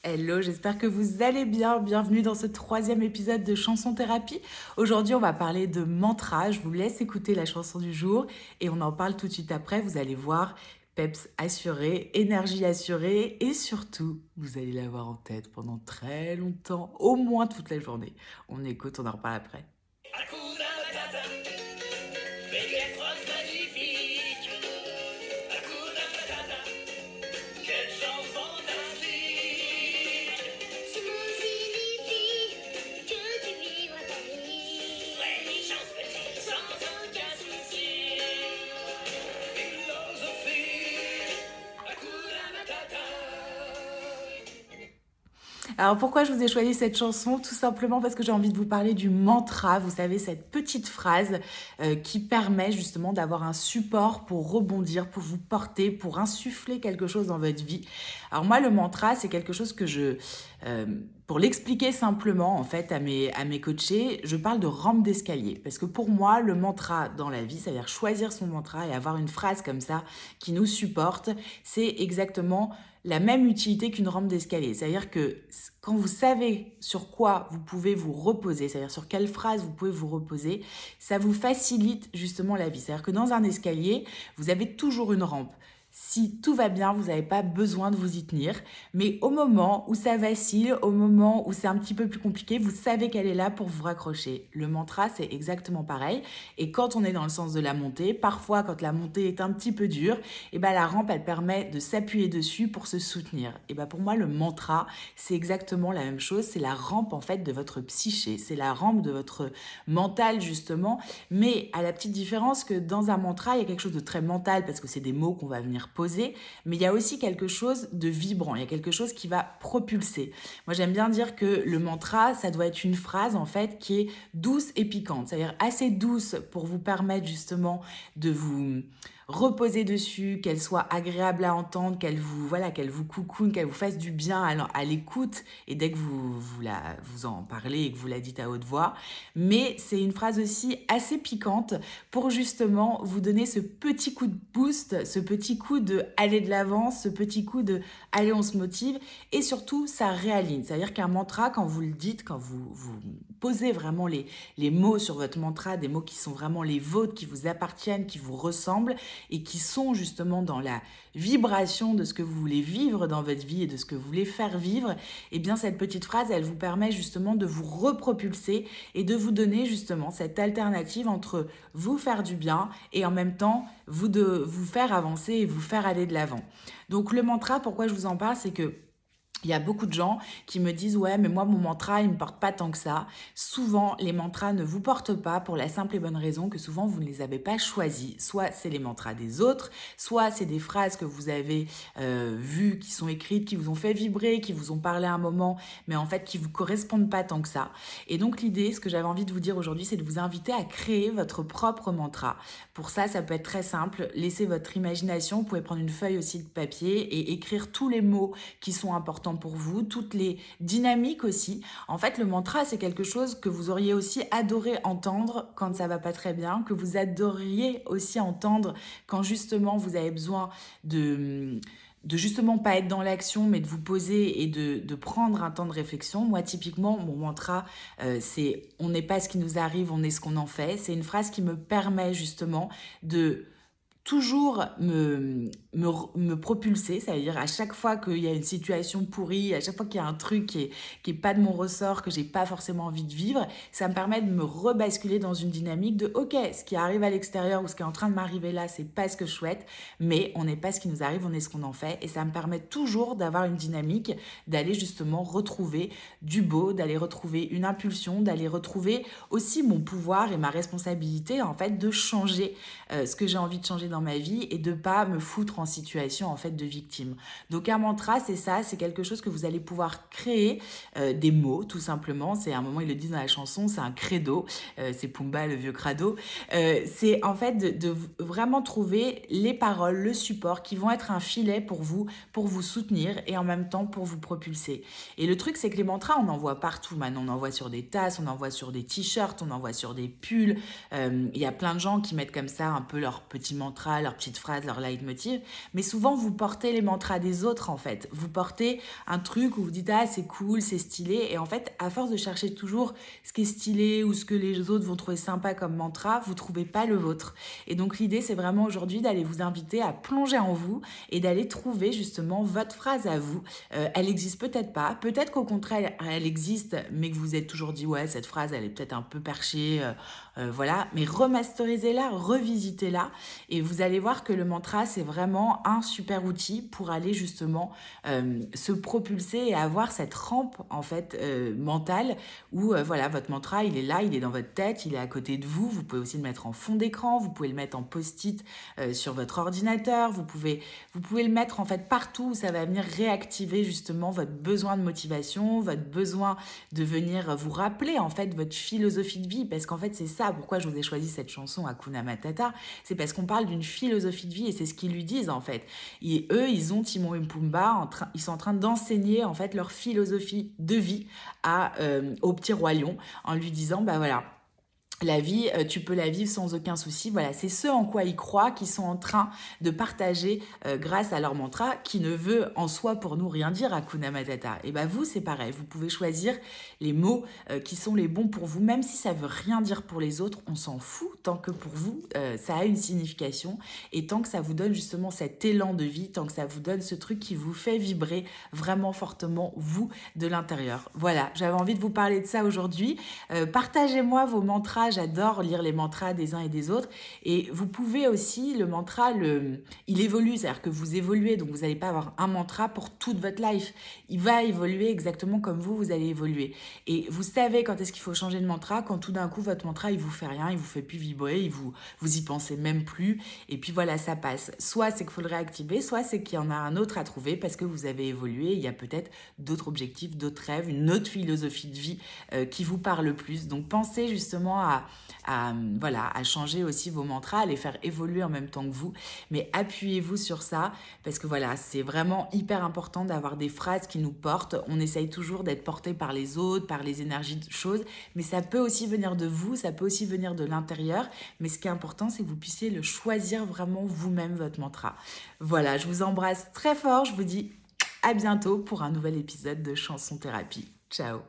Hello, j'espère que vous allez bien. Bienvenue dans ce troisième épisode de Chanson Thérapie. Aujourd'hui, on va parler de mantra. Je vous laisse écouter la chanson du jour et on en parle tout de suite après. Vous allez voir, peps assuré, énergie assurée et surtout, vous allez l'avoir en tête pendant très longtemps, au moins toute la journée. On écoute, on en reparle après. Hakuna Matata, belle phrase magnifique. Hakuna Matata, quelle chance fantastique. Ce mot signifie que tu vivras ta vie. Ouais, chance petit, sans aucun souci. Philosophie, Hakuna Matata. Alors pourquoi je vous ai choisi cette chanson? Tout simplement parce que j'ai envie de vous parler du mantra, vous savez, cette petite phrase qui permet justement d'avoir un support pour rebondir, pour vous porter, pour insuffler quelque chose dans votre vie. Alors moi, le mantra, c'est quelque chose que euh, pour l'expliquer simplement en fait à mes coachés, je parle de rampe d'escalier. Parce que pour moi, le mantra dans la vie, c'est-à-dire choisir son mantra et avoir une phrase comme ça qui nous supporte, c'est exactement la même utilité qu'une rampe d'escalier. C'est-à-dire que quand vous savez sur quoi vous pouvez vous reposer, c'est-à-dire sur quelle phrase vous pouvez vous reposer, ça vous facilite justement la vie. C'est-à-dire que dans un escalier, vous avez toujours une rampe. Si tout va bien, vous n'avez pas besoin de vous y tenir. Mais au moment où ça vacille, au moment où c'est un petit peu plus compliqué, vous savez qu'elle est là pour vous raccrocher. Le mantra, c'est exactement pareil. Et quand on est dans le sens de la montée, parfois quand la montée est un petit peu dure, et ben la rampe, elle permet de s'appuyer dessus pour se soutenir. Et ben pour moi, le mantra, c'est exactement la même chose. C'est la rampe en fait de votre psyché. C'est la rampe de votre mental justement. Mais à la petite différence que dans un mantra, il y a quelque chose de très mental parce que c'est des mots qu'on va venir poser, mais il y a aussi quelque chose de vibrant, il y a quelque chose qui va propulser. Moi, j'aime bien dire que le mantra, ça doit être une phrase en fait qui est douce et piquante, c'est-à-dire assez douce pour vous permettre justement de vous reposer dessus, qu'elle soit agréable à entendre, qu'elle vous coucoune, qu'elle vous fasse du bien à l'écoute et dès que vous en parlez et que vous la dites à haute voix. Mais c'est une phrase aussi assez piquante pour justement vous donner ce petit coup de boost, ce petit coup de aller de l'avant, ce petit coup de allez on se motive et surtout ça réaligne. C'est-à-dire qu'un mantra, quand vous le dites, quand vous posez vraiment les mots sur votre mantra, des mots qui sont vraiment les vôtres, qui vous appartiennent, qui vous ressemblent et qui sont justement dans la vibration de ce que vous voulez vivre dans votre vie et de ce que vous voulez faire vivre, et bien cette petite phrase, elle vous permet justement de vous repropulser et de vous donner justement cette alternative entre vous faire du bien et en même temps vous faire avancer et vous faire aller de l'avant. Donc le mantra, pourquoi je vous en parle, c'est que il y a beaucoup de gens qui me disent ouais mais moi mon mantra il me porte pas tant que ça. Souvent les mantras ne vous portent pas pour la simple et bonne raison que souvent vous ne les avez pas choisis. Soit c'est les mantras des autres, soit c'est des phrases que vous avez vues, qui sont écrites, qui vous ont fait vibrer, qui vous ont parlé à un moment, mais en fait qui vous correspondent pas tant que ça. Et donc l'idée, ce que j'avais envie de vous dire aujourd'hui, c'est de vous inviter à créer votre propre mantra. Pour ça, ça peut être très simple. Laissez votre imagination. Vous pouvez prendre une feuille aussi de papier et écrire tous les mots qui sont importants pour vous, toutes les dynamiques aussi. En fait, le mantra, c'est quelque chose que vous auriez aussi adoré entendre quand ça va pas très bien, que vous adoriez aussi entendre quand justement vous avez besoin de justement pas être dans l'action, mais de vous poser et de prendre un temps de réflexion. Moi, typiquement, mon mantra, c'est « on n'est pas ce qui nous arrive, on est ce qu'on en fait ». C'est une phrase qui me permet justement de toujours me propulser, c'est-à-dire à chaque fois qu'il y a une situation pourrie, à chaque fois qu'il y a un truc qui est pas de mon ressort, que j'ai pas forcément envie de vivre, ça me permet de me rebasculer dans une dynamique de ok, ce qui arrive à l'extérieur ou ce qui est en train de m'arriver là, c'est pas ce que je souhaite, mais on n'est pas ce qui nous arrive, on est ce qu'on en fait, et ça me permet toujours d'avoir une dynamique, d'aller justement retrouver du beau, d'aller retrouver une impulsion, d'aller retrouver aussi mon pouvoir et ma responsabilité en fait de changer ce que j'ai envie de changer dans ma vie et de pas me foutre en situation en fait de victime. Donc un mantra, c'est ça, c'est quelque chose que vous allez pouvoir créer, des mots tout simplement. C'est à un moment ils le disent dans la chanson, c'est un credo, c'est Pumba le vieux crado. C'est en fait de vraiment trouver les paroles, le support qui vont être un filet pour vous soutenir et en même temps pour vous propulser. Et le truc c'est que les mantras on en voit partout maintenant, on en voit sur des tasses, on en voit sur des t-shirts, on en voit sur des pulls. Il y a plein de gens qui mettent comme ça un peu leur petit mantra mantras, leurs petites phrases, leurs leitmotiv, mais souvent vous portez les mantras des autres en fait. Vous portez un truc où vous dites ah c'est cool, c'est stylé, et en fait à force de chercher toujours ce qui est stylé ou ce que les autres vont trouver sympa comme mantra, vous trouvez pas le vôtre. Et donc l'idée c'est vraiment aujourd'hui d'aller vous inviter à plonger en vous et d'aller trouver justement votre phrase à vous. Elle existe peut-être pas, peut-être qu'au contraire elle existe, mais que vous vous êtes toujours dit ouais cette phrase elle est peut-être un peu perchée, voilà, mais remasterisez-la, revisitez-la, et vous allez voir que le mantra c'est vraiment un super outil pour aller justement se propulser et avoir cette rampe en fait mentale où voilà votre mantra il est là, il est dans votre tête, il est à côté de vous. Vous pouvez aussi le mettre en fond d'écran, vous pouvez le mettre en post-it sur votre ordinateur, vous pouvez le mettre en fait partout où ça va venir réactiver justement votre besoin de motivation, votre besoin de venir vous rappeler en fait votre philosophie de vie, parce qu'en fait c'est ça pourquoi je vous ai choisi cette chanson Hakuna Matata, c'est parce qu'on parle d'une philosophie de vie et c'est ce qu'ils lui disent en fait. Et eux ils ont Timon et Pumba, ils sont en train d'enseigner en fait leur philosophie de vie au petit roi lion en lui disant bah voilà, la vie, tu peux la vivre sans aucun souci. Voilà, c'est ce en quoi ils croient, qu'ils sont en train de partager grâce à leur mantra, qui ne veut en soi pour nous rien dire, Hakuna Matata. Et bien vous, c'est pareil. Vous pouvez choisir les mots qui sont les bons pour vous, même si ça veut rien dire pour les autres, on s'en fout. Tant que pour vous, ça a une signification. Et tant que ça vous donne justement cet élan de vie, tant que ça vous donne ce truc qui vous fait vibrer vraiment fortement, vous, de l'intérieur. Voilà, j'avais envie de vous parler de ça aujourd'hui. Partagez-moi vos mantras. J'adore lire les mantras des uns et des autres. Et vous pouvez aussi, le mantra, il évolue, c'est-à-dire que vous évoluez, donc vous n'allez pas avoir un mantra pour toute votre life. Il va évoluer exactement comme vous allez évoluer. Et vous savez quand est-ce qu'il faut changer de mantra, quand tout d'un coup, votre mantra, il vous fait rien, il vous fait plus vibrer, vous y pensez même plus. Et puis voilà, ça passe. Soit c'est qu'il faut le réactiver, soit c'est qu'il y en a un autre à trouver parce que vous avez évolué. Il y a peut-être d'autres objectifs, d'autres rêves, une autre philosophie de vie qui vous parle plus. Donc pensez justement à changer aussi vos mantras, à les faire évoluer en même temps que vous, mais appuyez-vous sur ça parce que voilà, c'est vraiment hyper important d'avoir des phrases qui nous portent. On essaye toujours d'être porté par les autres, par les énergies de choses, mais ça peut aussi venir de vous, ça peut aussi venir de l'intérieur, mais ce qui est important, c'est que vous puissiez le choisir vraiment vous-même, votre mantra. Voilà, je vous embrasse très fort, je vous dis à bientôt pour un nouvel épisode de Chanson Thérapie. Ciao.